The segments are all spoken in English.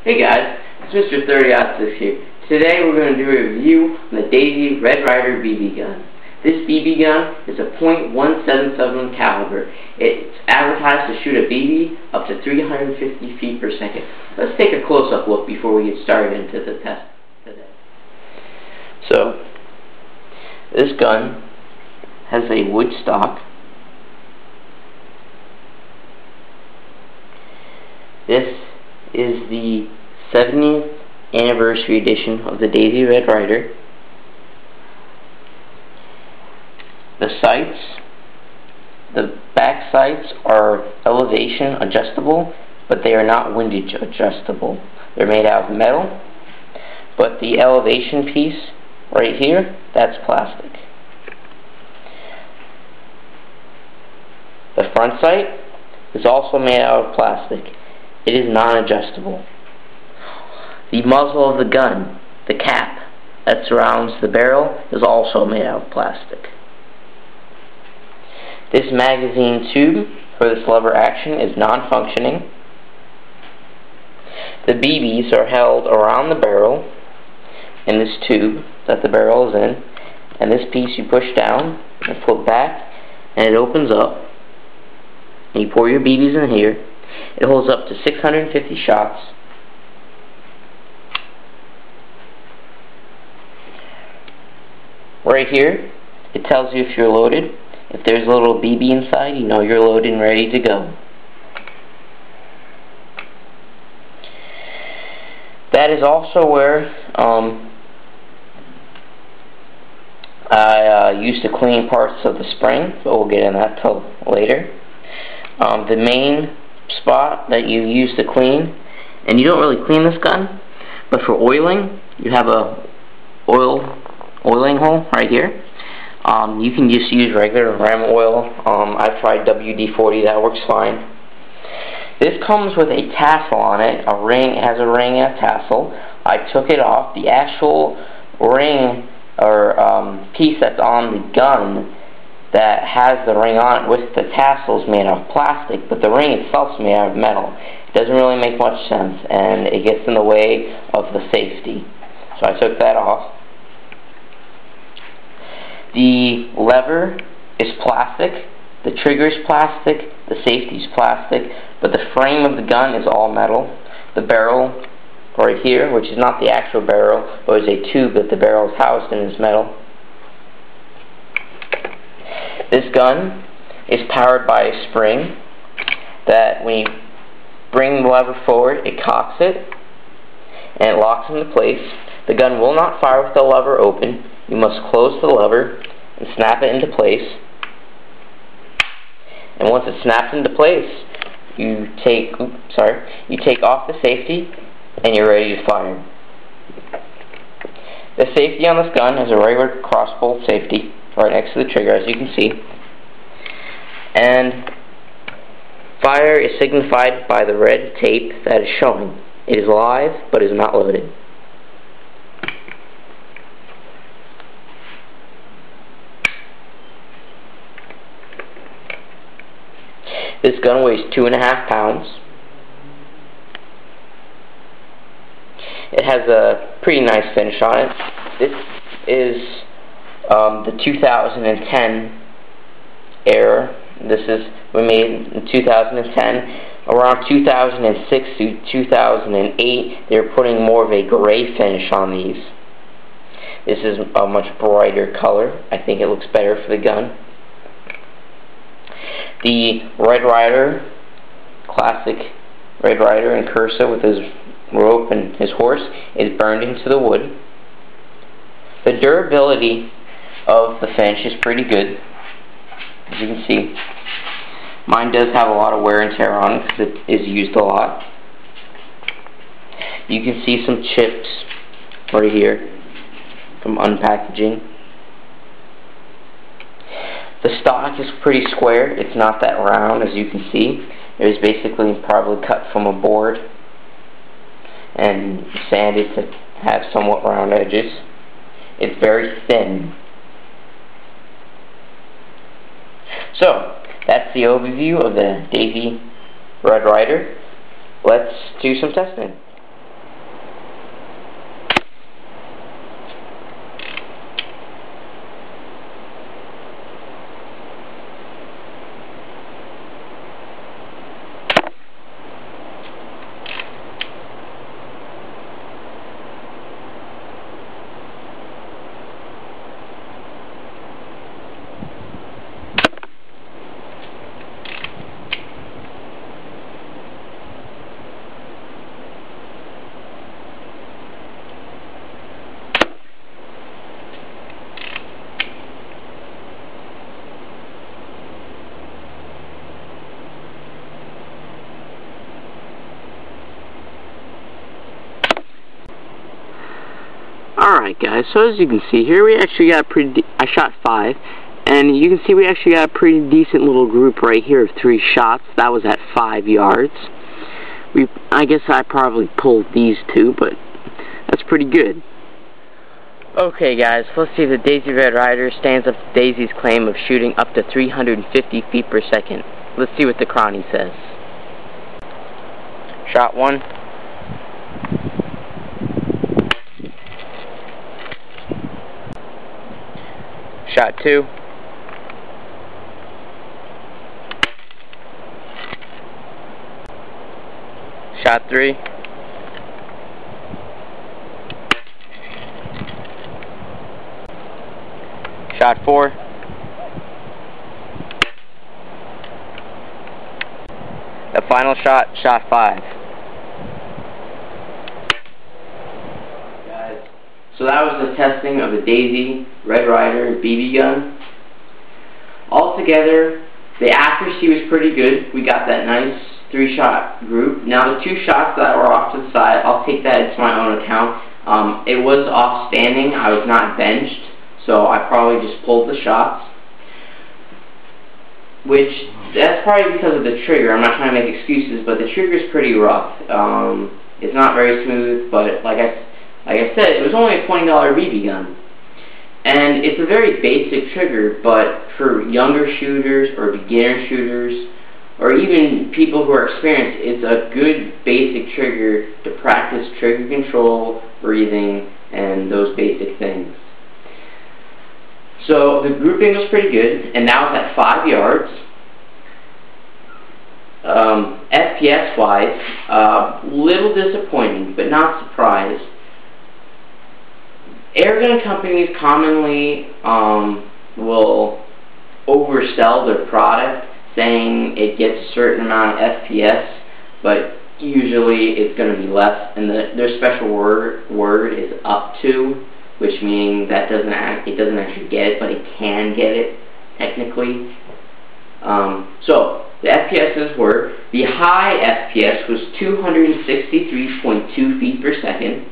Hey guys, it's Mr. 30-06 here. Today we're going to do a review on the Daisy Red Ryder BB gun. This BB gun is a .177 caliber. It's advertised to shoot a BB up to 350 feet per second. Let's take a close-up look before we get started into the test today. So, this gun has a wood stock. This is the 70th anniversary edition of the Daisy Red Ryder. The sights, the back sights are elevation adjustable, but they are not windage adjustable. They're made out of metal, but the elevation piece right here, that's plastic. The front sight is also made out of plastic. It is non-adjustable. The muzzle of the gun, the cap that surrounds the barrel, is also made out of plastic. This magazine tube for this lever action is non-functioning. The BBs are held around the barrel in this tube that the barrel is in, and this piece you push down and flip back, and it opens up, and you pour your BBs in here. It holds up to 650 shots. Right here, it tells you if you're loaded. If there's a little BB inside, you know you're loaded and ready to go. That is also where I used to clean parts of the spring, but we'll get in that till later. The main spot that you use to clean, and you don't really clean this gun, but for oiling, you have a oiling hole right here. You can just use regular ram oil. I've tried WD-40, that works fine. This comes with a tassel on it, a ring. It has a ring and a tassel. I took it off. The actual ring or piece that's on the gun that has the ring on it with the tassel is made out of plastic, but the ring itself is made out of metal. It doesn't really make much sense, and it gets in the way of the safety. So I took that off. The lever is plastic, the trigger is plastic, the safety is plastic, but the frame of the gun is all metal. The barrel right here, which is not the actual barrel, but is a tube that the barrel is housed in, is metal. This gun is powered by a spring that when you bring the lever forward, it cocks it and it locks into place. The gun will not fire with the lever open. You must close the lever and snap it into place. And once it snaps into place, you take off the safety and you're ready to fire. The safety on this gun is a regular crossbolt safety right next to the trigger, as you can see. And fire is signified by the red tape that is showing. It is live, but is not loaded. This gun weighs 2.5 pounds. It has a pretty nice finish on it. This is the 2010 era. This is made in 2010. Around 2006 to 2008, they're putting more of a gray finish on these. This is a much brighter color. I think it looks better for the gun. The Red Ryder, classic Red Ryder in cursive with his rope and his horse, is burned into the wood. The durability of the finish is pretty good, as you can see. Mine does have a lot of wear and tear on it because it is used a lot. You can see some chips right here from unpackaging. The stock is pretty square. It's not that round, as you can see. It was basically probably cut from a board and sanded to have somewhat round edges. It's very thin. So, that's the overview of the Daisy Red Ryder. Let's do some testing. Alright guys, so as you can see here, we actually got I shot 5, and you can see we actually got a pretty decent little group right here of 3 shots. That was at 5 yards. I guess I probably pulled these 2, but that's pretty good. Okay guys, let's see if the Daisy Red Ryder stands up to Daisy's claim of shooting up to 350 feet per second. Let's see what the chrony says. Shot 1. Shot 2. Shot 3. Shot 4. The final shot, shot 5. Guys, so that was the testing of the Daisy Red Ryder BB gun. Altogether, the accuracy was pretty good. We got that nice 3-shot group. Now the 2 shots that were off to the side, I'll take that into my own account. It was off standing. I was not benched, so I probably just pulled the shots. Which, that's probably because of the trigger. I'm not trying to make excuses, but the trigger's pretty rough. It's not very smooth, but like I said, it was only a $20 BB gun. And it's a very basic trigger, but for younger shooters or beginner shooters, or even people who are experienced, it's a good basic trigger to practice trigger control, breathing, and those basic things. So the grouping was pretty good, and now it's at 5 yards. FPS-wise, little disappointing, but not surprised. Airgun companies commonly will oversell their product, saying it gets a certain amount of FPS, but usually it's going to be less, and their special word is up to, which means that it doesn't actually get it, but it can get it, technically. So, the FPSs were, the high FPS was 263.2 feet per second,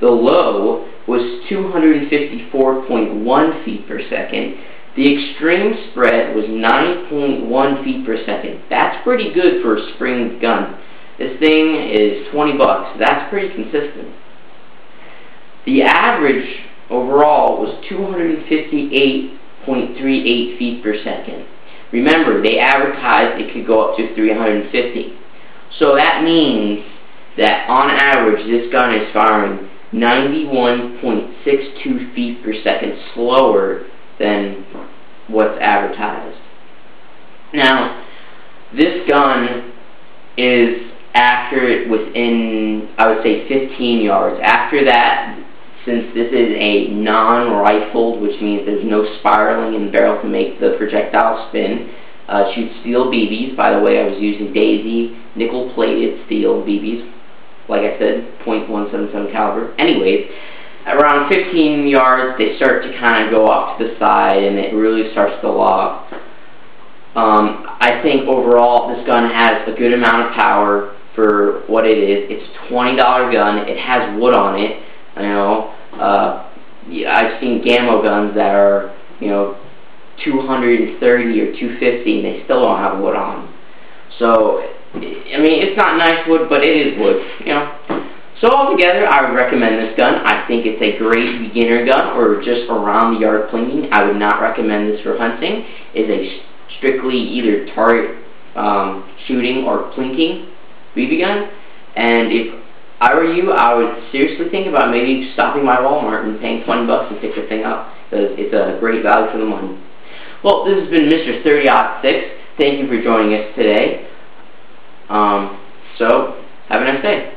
the low was 254.1 feet per second, the extreme spread was 9.1 feet per second. That's pretty good for a spring gun. This thing is $20. That's pretty consistent. The average overall was 258.38 feet per second. Remember, they advertised it could go up to 350. So that means that on average, this gun is firing 91.62 feet per second slower than what's advertised. Now, this gun is accurate within, I would say, 15 yards. After that, since this is a non-rifled, which means there's no spiraling in the barrel to make the projectile spin, shoots steel BBs. By the way, I was using Daisy nickel-plated steel BBs. Like I said, .177 caliber. Anyways, around 15 yards, they start to kind of go off to the side, and it really starts to lob. I think overall, this gun has a good amount of power for what it is. It's a $20 gun. It has wood on it. You know, I've seen Gammo guns that are, you know, 230 or 250, and they still don't have wood on them. So, I mean, it's not nice wood, but it is wood, you know. So altogether, I would recommend this gun. I think it's a great beginner gun, or just around the yard plinking. I would not recommend this for hunting. It's a strictly either target shooting or plinking BB gun. And if I were you, I would seriously think about maybe stopping by Walmart and paying $20 to pick the thing up, because it's a great value for the money. Well, this has been Mr. 30-06. Thank you for joining us today. So, have a nice day.